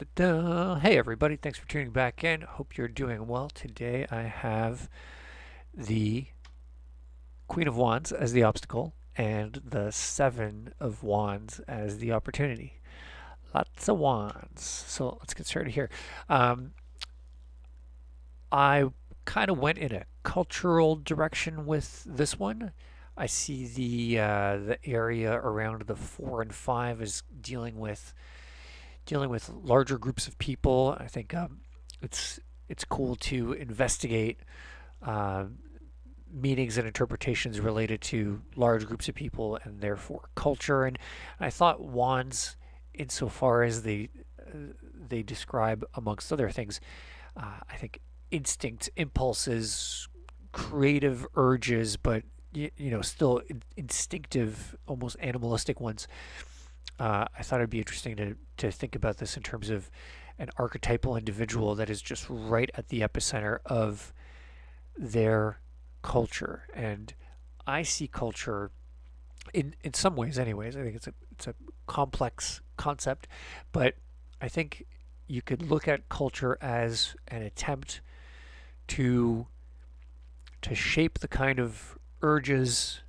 Hey everybody, thanks for tuning back in. Hope you're doing well. Today I have the Queen of Wands as the obstacle and the Seven of Wands as the opportunity. Lots of wands. So let's get started here. Um, I kind of went in a cultural direction with this one. I see the area around the 4 and 5 is dealing with larger groups of people. I think it's cool to investigate uh, meanings and interpretations related to large groups of people and therefore culture. And I thought wands, insofar as they describe, amongst other things, I think instincts, impulses, creative urges, but still instinctive, almost animalistic ones. I thought it'd be interesting to think about this in terms of an archetypal individual that is just right at the epicenter of their culture. And I see culture in some ways, anyways. I think it's a complex concept, but I think you could look at culture as an attempt to to shape the kind of urges,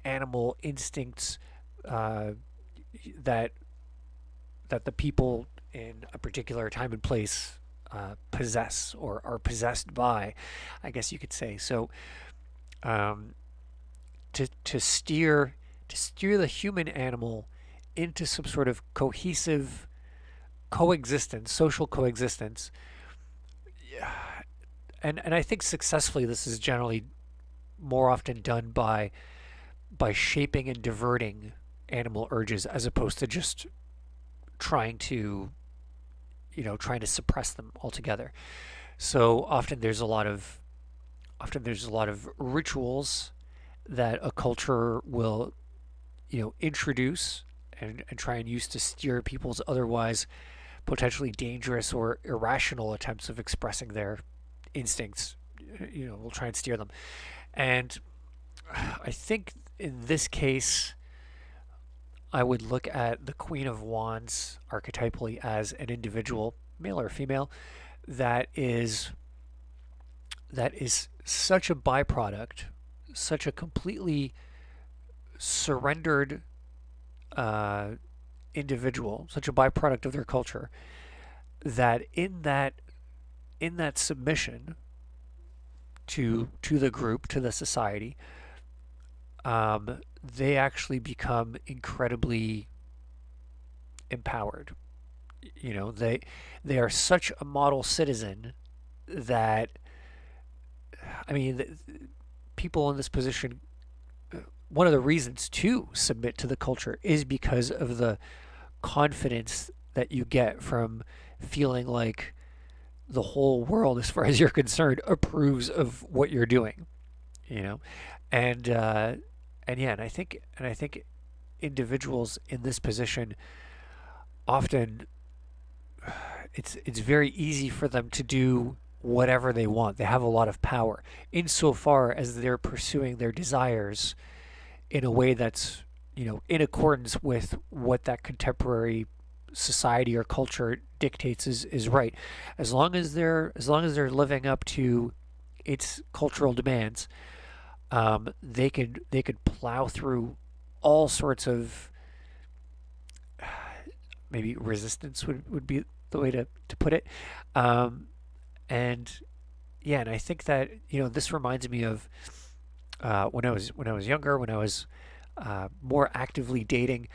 animal instincts uh, that that the people in a particular time and place possess or are possessed by, I guess you could say. So um, to steer the human animal into some sort of cohesive coexistence, social coexistence, and I think successfully this is generally more often done by shaping and diverting animal urges as opposed to just trying to trying to suppress them altogether. So often there's a lot of rituals that a culture will introduce and try and use to steer people's otherwise potentially dangerous or irrational attempts of expressing their instincts. We'll try and steer them. And I think in this case, I would look at the Queen of Wands archetypally as an individual, male or female, that is that is such a byproduct, such a completely surrendered uh, individual, such a byproduct of their culture, that in that submission to the group, to the society, they actually become incredibly empowered. They are such a model citizen that, I mean, people in this position, one of the reasons to submit to the culture is because of the confidence that you get from feeling like the whole world, as far as you're concerned, approves of what you're doing. You know, and and yeah, and I think individuals in this position often, it's very easy for them to do whatever they want. They have a lot of power insofar as they're pursuing their desires in a way that's in accordance with what that contemporary society or culture dictates is right. As long as they're living up to its cultural demands, they could plow through all sorts of, maybe resistance would be the way to put it. Um, and yeah, and I think that this reminds me of when I was younger, when I was more actively dating.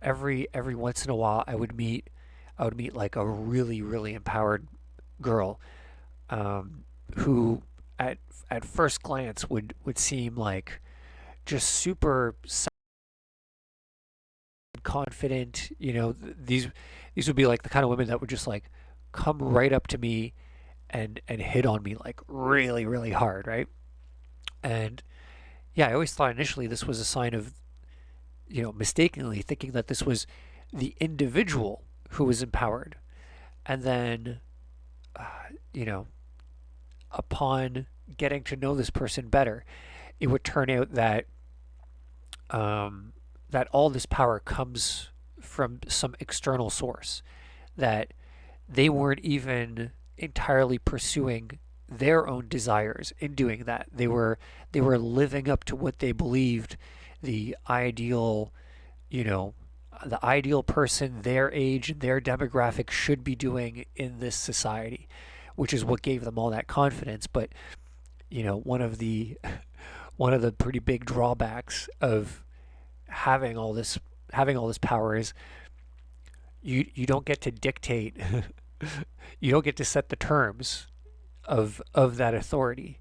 Every once in a while, I would meet like a really empowered girl, um, who at first glance would seem like just super confident. These would be like the kind of women that would just like come right up to me and hit on me like really hard, right? And yeah, I always thought initially this was a sign of, mistakenly thinking that this was the individual who was empowered. And then, uh, you know, upon getting to know this person better, it would turn out that all this power comes from some external source. that they weren't even entirely pursuing their own desires in doing that. They were living up to what they believed the ideal, you know, the ideal person their age and their demographic should be doing in this society, which is what gave them all that confidence. But, one of the one of the pretty big drawbacks of having all this power is you don't get to dictate you don't get to set the terms of that authority.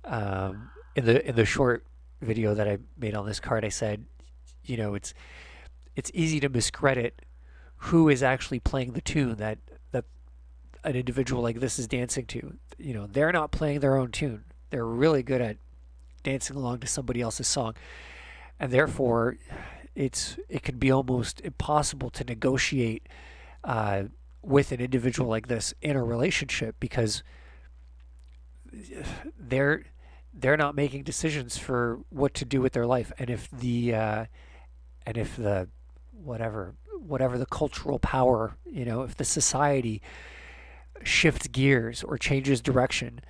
In the short video that I made on this card, I said, it's easy to miscredit who is actually playing the tune that an individual like this is dancing to. They're not playing their own tune. They're really good at dancing along to somebody else's song, and therefore it can be almost impossible to negotiate with an individual like this in a relationship, because they're not making decisions for what to do with their life. And if the whatever the cultural power, if the society shifts gears or changes direction,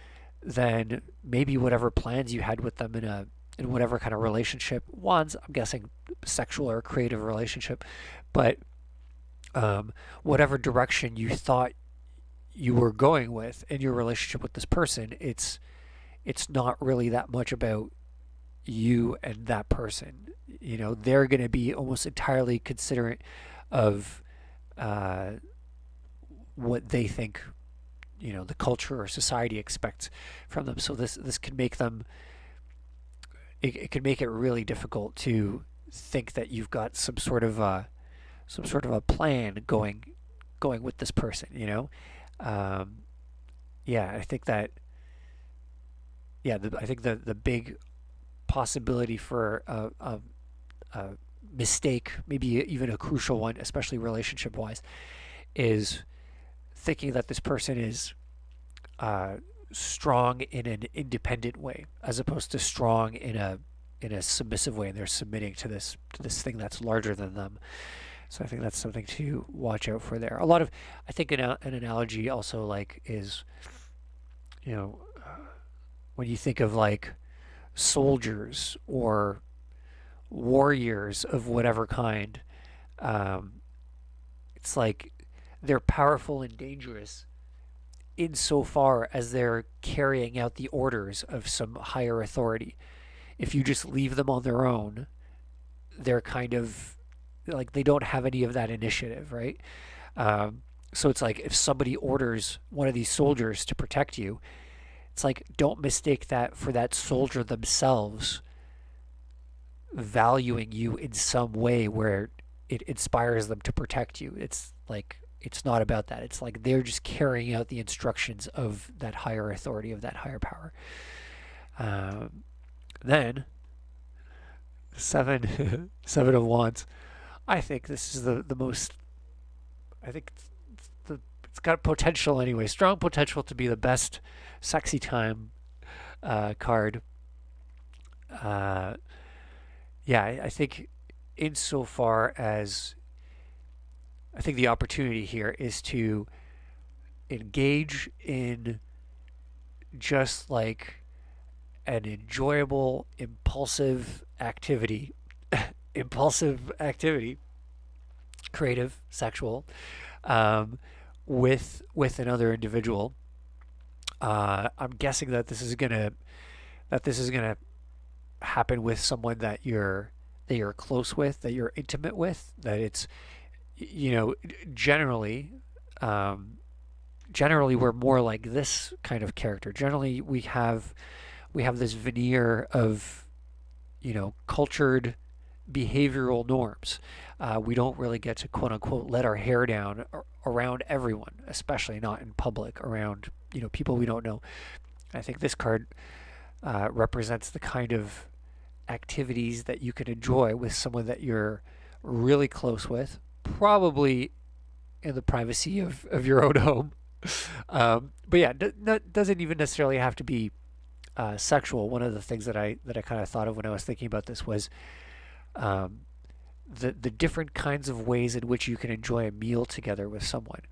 then maybe whatever plans you had with them in whatever kind of relationship, I'm guessing sexual or creative relationship, but whatever direction you thought you were going with in your relationship with this person, it's not really that much about you and that person. They're going to be almost entirely considerate of what they think, the culture or society expects from them. So this can make them, it can make it really difficult to think that you've got some sort of a plan going with this person. Yeah, I think that, I think the big possibility for a mistake, maybe even a crucial one, especially relationship wise, is thinking that this person is strong in an independent way, as opposed to strong in a submissive way, and they're submitting to this thing that's larger than them. So I think that's something to watch out for there. I think an analogy also, like, is, when you think of like soldiers or warriors of whatever kind, it's like they're powerful and dangerous insofar as they're carrying out the orders of some higher authority. If you just leave them on their own, they're kind of like, they don't have any of that initiative, right? So it's like, if somebody orders one of these soldiers to protect you, it's like, don't mistake that for that soldier themselves valuing you in some way where it inspires them to protect you. It's like, it's not about that. It's like they're just carrying out the instructions of that higher authority, of that higher power. Then seven of wands. I think this is the most, I think it's got potential anyway, strong potential to be the best sexy time card. I think insofar as, I think the opportunity here is to engage in just like an enjoyable, impulsive activity, creative, sexual, with another individual. I'm guessing that this is gonna happen with someone that you're close with, that you're intimate with. That it's, generally, we're more like this kind of character. Generally, we have this veneer of, cultured behavioral norms. We don't really get to, quote unquote, let our hair down around everyone, especially not in public, around, people we don't know. I think this card represents the kind of activities that you can enjoy with someone that you're really close with, probably in the privacy of your own home. But yeah, doesn't even necessarily have to be sexual. One of the things that I kind of thought of when I was thinking about this was the different kinds of ways in which you can enjoy a meal together with someone.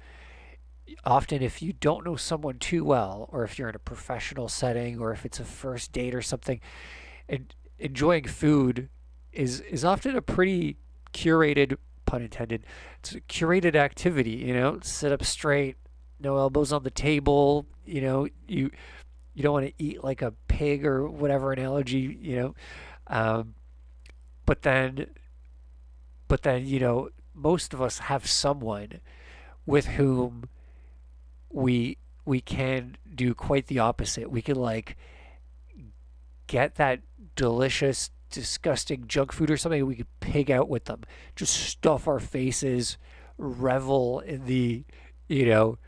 Often, if you don't know someone too well, or if you're in a professional setting, or if it's a first date or something, and enjoying food is often a pretty curated, pun intended, it's a curated activity. Sit up straight, no elbows on the table. You don't want to eat like a pig or whatever analogy. Um, but then most of us have someone with whom we we can do quite the opposite. We can like get that delicious, disgusting junk food or something, we could pig out with them. Just stuff our faces, revel in the, you know,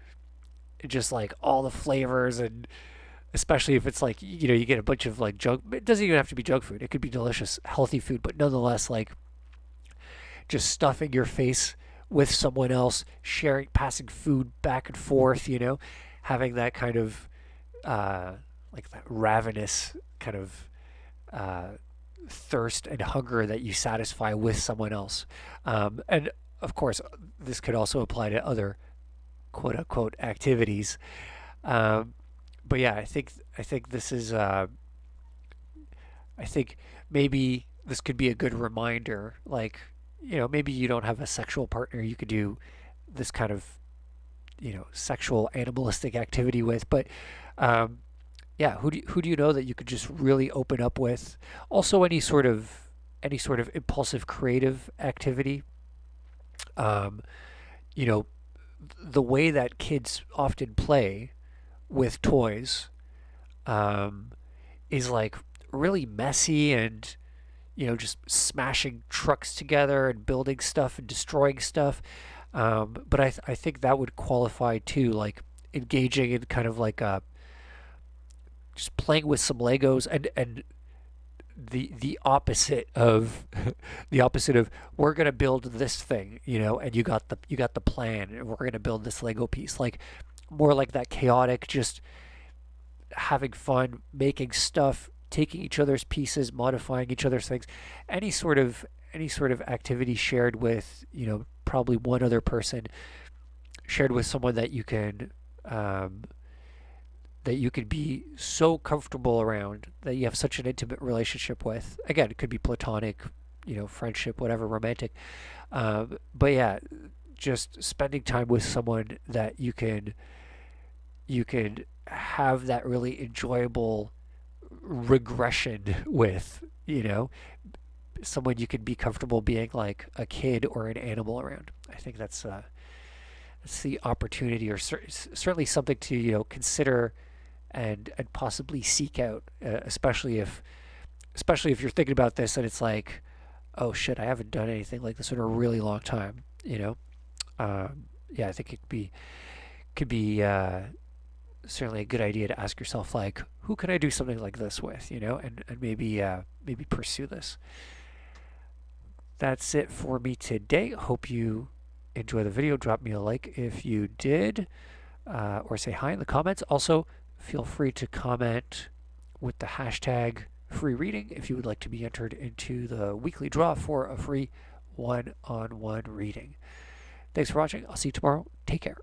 just like all the flavors, and especially if it's like, you get a bunch of like junk. It doesn't even have to be junk food. It could be delicious, healthy food, but nonetheless, like just stuffing your face with someone else, sharing, passing food back and forth, having that kind of like that ravenous kind of uh, thirst and hunger that you satisfy with someone else. And of course, this could also apply to other quote unquote activities. Um, but yeah, I think this is I think maybe this could be a good reminder. Like, maybe you don't have a sexual partner you could do this kind of, sexual animalistic activity with, but yeah, who do you know that you could just really open up with? Also, any sort of impulsive creative activity. Um, you know, the way that kids often play with toys um, is like really messy, and just smashing trucks together and building stuff and destroying stuff. But I think that would qualify too, like engaging in kind of like just playing with some Legos, and the opposite of the opposite of we're gonna build this thing, and you got the plan, and we're gonna build this Lego piece, like more like that chaotic, just having fun, making stuff, taking each other's pieces, modifying each other's things, any sort of activity shared with, probably one other person, shared with someone um, that you could be so comfortable around, that you have such an intimate relationship with. Again, it could be platonic, friendship, whatever, romantic. But yeah, just spending time with someone that you can have that really enjoyable regression with, someone you can be comfortable being like a kid or an animal around. I think that's the opportunity, or certainly something to consider and possibly seek out, especially if you're thinking about this and it's like, oh shit, I haven't done anything like this in a really long time. Yeah, I think it could be certainly a good idea to ask yourself, like, who can I do something like this with, and maybe pursue this. That's it for me today. Hope you enjoy the video. Drop me a like if you did, or say hi in the comments. Also, feel free to comment with the hashtag free reading if you would like to be entered into the weekly draw for a free one-on-one reading. Thanks for watching. I'll see you tomorrow. Take care.